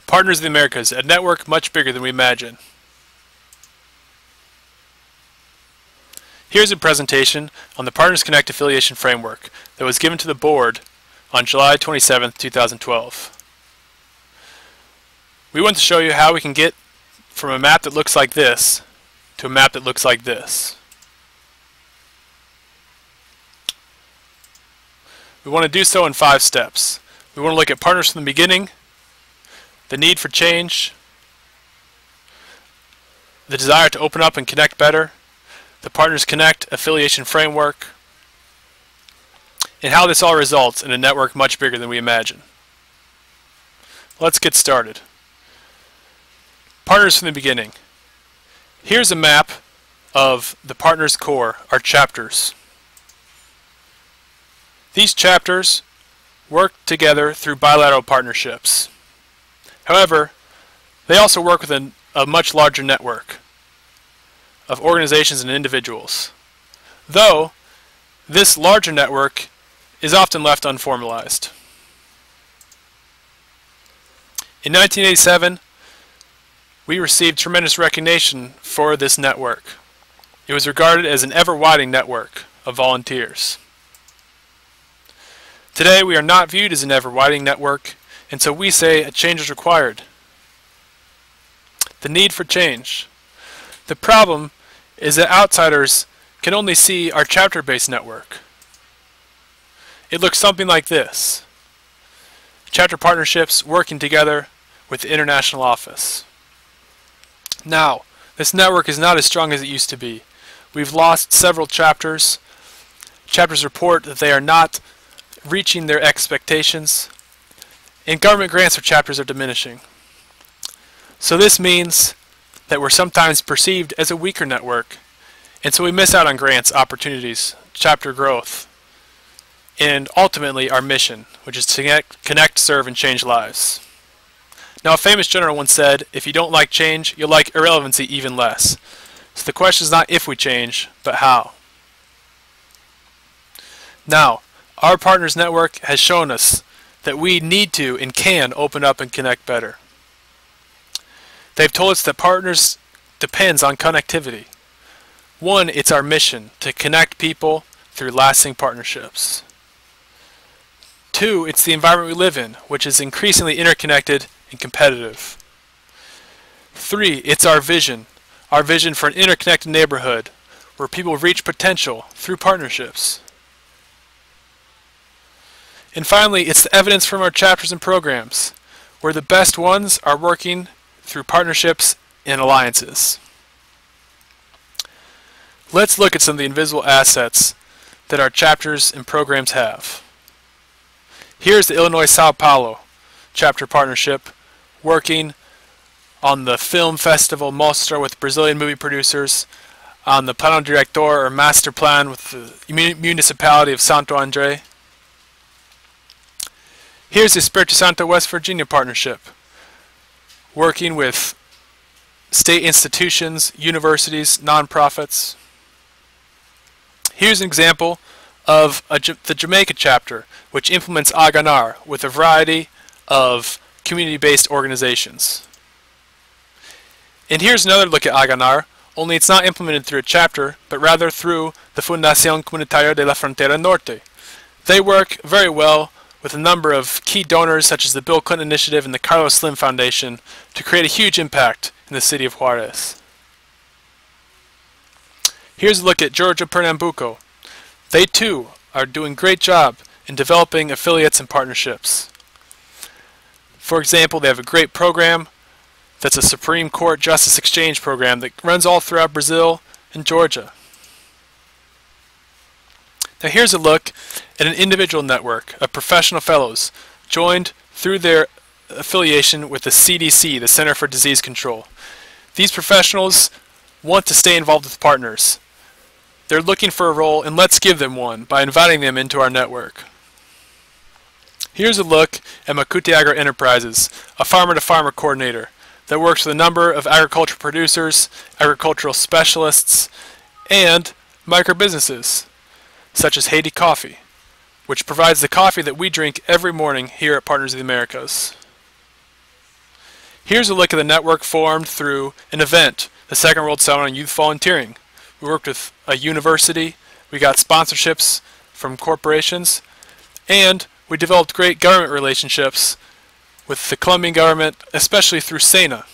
Partners of the Americas, a network much bigger than we imagine. Here's a presentation on the Partners Connect affiliation framework that was given to the board on July 27, 2012. We want to show you how we can get from a map that looks like this to a map that looks like this. We want to do so in 5 steps. We want to look at partners from the beginning, the need for change, the desire to open up and connect better, the Partners Connect affiliation framework, and how this all results in a network much bigger than we imagine. Let's get started. Partners from the beginning. Here's a map of the Partners Core, our chapters. These chapters work together through bilateral partnerships. However, they also work with a much larger network of organizations and individuals, though this larger network is often left unformalized. In 1987, we received tremendous recognition for this network. It was regarded as an ever-widening network of volunteers. Today, we are not viewed as an ever-widening network, and so we say a change is required. The need for change. The problem is that outsiders can only see our chapter-based network. It looks something like this. Chapter partnerships working together with the international office. Now, this network is not as strong as it used to be. We've lost several chapters. Chapters report that they are not reaching their expectations, and government grants for chapters are diminishing. So this means that we're sometimes perceived as a weaker network, and so we miss out on grants, opportunities, chapter growth, and ultimately our mission, which is to connect, serve, and change lives. Now, a famous general once said, if you don't like change, you'll like irrelevancy even less. So the question is not if we change, but how. Now, our Partners Network has shown us that we need to and can open up and connect better. They've told us that Partners depends on connectivity. 1, it's our mission to connect people through lasting partnerships. 2, it's the environment we live in, which is increasingly interconnected and competitive. 3, it's our vision for an interconnected neighborhood where people reach potential through partnerships. And finally, it's the evidence from our chapters and programs, where the best ones are working through partnerships and alliances. Let's look at some of the invisible assets that our chapters and programs have. Here's the Illinois-Sao Paulo chapter partnership working on the film festival Mostra with Brazilian movie producers, on the Plano Director or master plan with the municipality of Santo André. Here's the Espiritu Santo West Virginia partnership, working with state institutions, universities, nonprofits. Here's an example of the Jamaica chapter, which implements Aganar with a variety of community-based organizations. And here's another look at Aganar, only it's not implemented through a chapter, but rather through the Fundación Comunitaria de la Frontera Norte. They work very well with a number of key donors such as the Bill Clinton Initiative and the Carlos Slim Foundation to create a huge impact in the city of Juarez. Here's a look at Georgia Pernambuco. They too are doing a great job in developing affiliates and partnerships. For example, they have a great program that's a Supreme Court Justice Exchange program that runs all throughout Brazil and Georgia. Now here's a look at an individual network of professional fellows joined through their affiliation with the CDC, the Center for Disease Control. These professionals want to stay involved with partners. They're looking for a role, and let's give them one by inviting them into our network. Here's a look at Makuti Agro Enterprises, a farmer-to-farmer coordinator that works with a number of agricultural producers, agricultural specialists, and micro-businesses, such as Haiti Coffee, which provides the coffee that we drink every morning here at Partners of the Americas. Here's a look at the network formed through an event, the Second World Summit on Youth Volunteering. We worked with a university, we got sponsorships from corporations, and we developed great government relationships with the Colombian government, especially through SENA,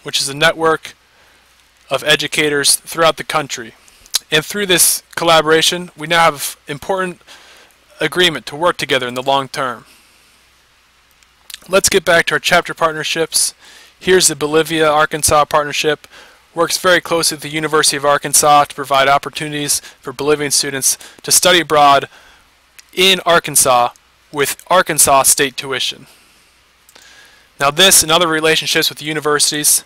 which is a network of educators throughout the country. And through this collaboration, we now have important agreement to work together in the long term. Let's get back to our chapter partnerships. Here's the Bolivia-Arkansas partnership. Works very closely with the University of Arkansas to provide opportunities for Bolivian students to study abroad in Arkansas with Arkansas state tuition. Now this and other relationships with the universities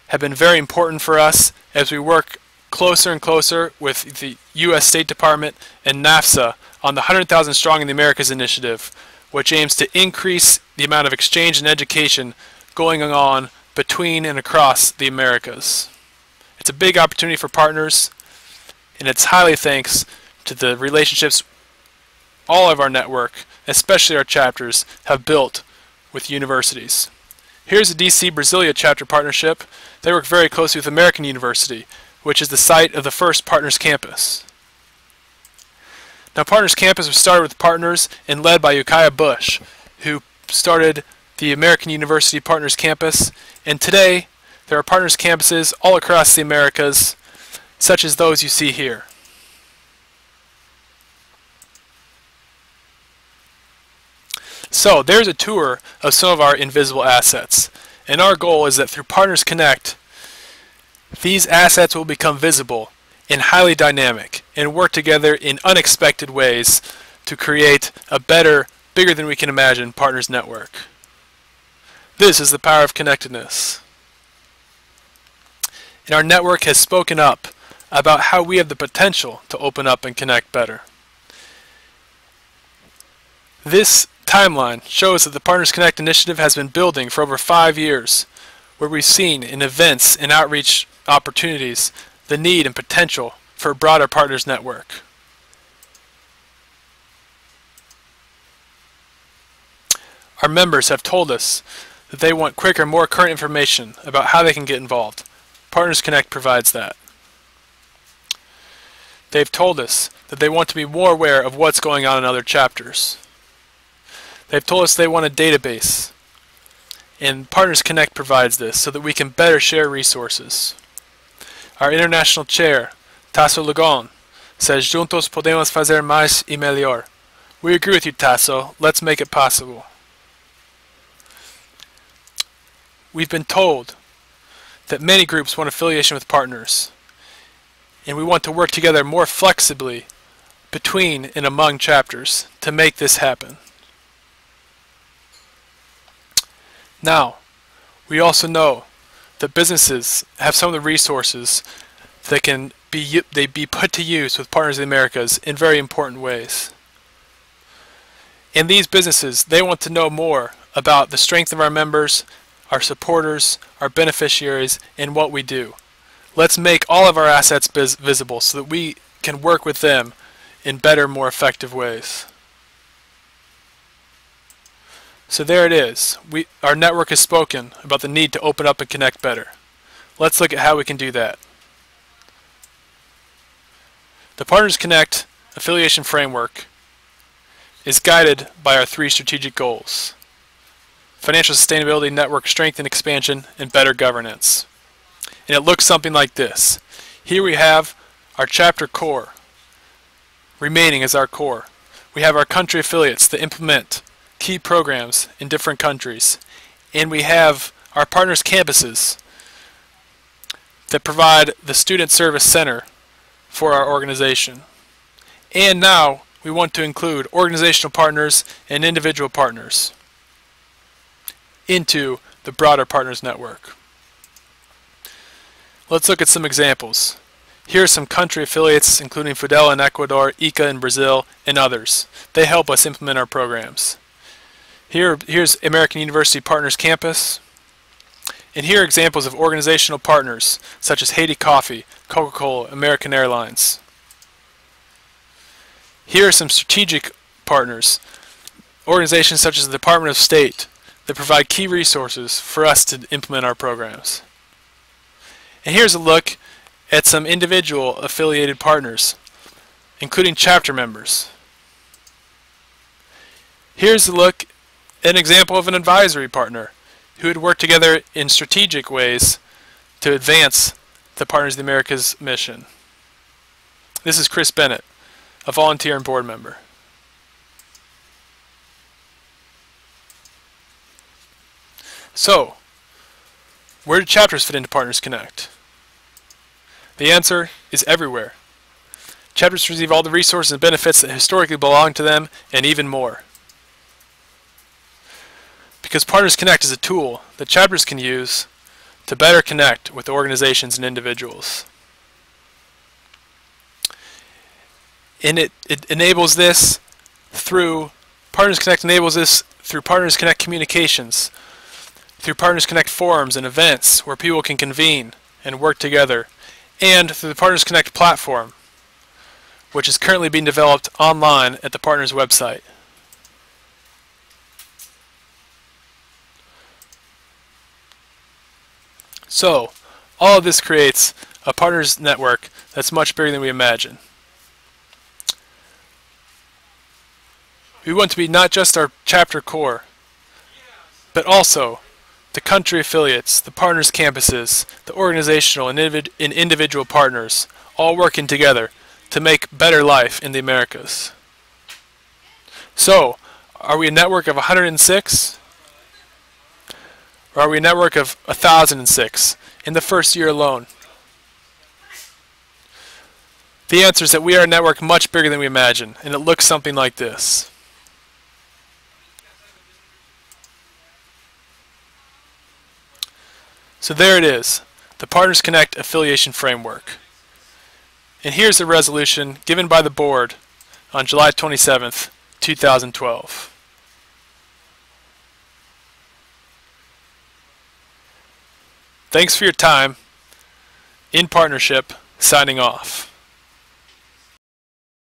have been very important for us as we work closer and closer with the U.S. State Department and NAFSA on the 100,000 Strong in the Americas initiative, which aims to increase the amount of exchange and education going on between and across the Americas. It's a big opportunity for partners, and it's highly thanks to the relationships all of our network, especially our chapters, have built with universities. Here's the DC Brasilia chapter partnership. They work very closely with American University, which is the site of the first Partners Campus. Now Partners Campus was started with partners and led by Ukiah Bush, who started the American University Partners Campus, and today there are Partners Campuses all across the Americas, such as those you see here. So there's a tour of some of our invisible assets, and our goal is that through Partners Connect, these assets will become visible and highly dynamic and work together in unexpected ways to create a better, bigger than we can imagine partners network. This is the power of connectedness. And our network has spoken up about how we have the potential to open up and connect better. This timeline shows that the Partners Connect initiative has been building for over 5 years, where we've seen in events and outreach opportunities the need and potential for a broader partners network. Our members have told us that they want quicker, more current information about how they can get involved. Partners Connect provides that. They've told us that they want to be more aware of what's going on in other chapters. They've told us they want a database, and Partners Connect provides this so that we can better share resources. Our international chair, Tasso Lugon, says, "Juntos podemos fazer mais e melhor." We agree with you, Tasso. Let's make it possible. We've been told that many groups want affiliation with partners, and we want to work together more flexibly between and among chapters to make this happen. Now, we also know that businesses have some of the resources that can be put to use with Partners in the Americas in very important ways. And these businesses, they want to know more about the strength of our members, our supporters, our beneficiaries, and what we do. Let's make all of our assets visible so that we can work with them in better, more effective ways. So there it is. Our network has spoken about the need to open up and connect better. Let's look at how we can do that. The Partners Connect affiliation framework is guided by our 3 strategic goals: financial sustainability, network strength and expansion, and better governance. And it looks something like this. Here we have our chapter core remaining as our core. We have our country affiliates that implement key programs in different countries, and we have our partners campuses that provide the student service center for our organization. And now we want to include organizational partners and individual partners into the broader partners network. Let's look at some examples. Here are some country affiliates including Fidel in Ecuador, ICA in Brazil, and others. They help us implement our programs. Here's American University Partners Campus. And here are examples of organizational partners such as Haiti Coffee, Coca-Cola, American Airlines. Here are some strategic partners, organizations such as the Department of State that provide key resources for us to implement our programs. And here's a look at some individual affiliated partners, including chapter members. Here's a look at an example of an advisory partner who had worked together in strategic ways to advance the Partners of the Americas mission. This is Chris Bennett, a volunteer and board member. So, where do chapters fit into Partners Connect? The answer is everywhere. Chapters receive all the resources and benefits that historically belong to them, and even more. Because Partners Connect is a tool that chapters can use to better connect with organizations and individuals. And it enables this through Partners Connect through Partners Connect communications, through Partners Connect forums and events where people can convene and work together, and through the Partners Connect platform, which is currently being developed online at the Partners website. So, all of this creates a Partners network that's much bigger than we imagine. We want to be not just our chapter core, but also the country affiliates, the partners campuses, the organizational and individual partners, all working together to make better life in the Americas. So, are we a network of 106? Or are we a network of 1,006 in the first year alone? The answer is that we are a network much bigger than we imagine, and it looks something like this. So there it is, the Partners Connect affiliation framework. And here's the resolution given by the board on July 27th, 2012. Thanks for your time. In Partnership, signing off.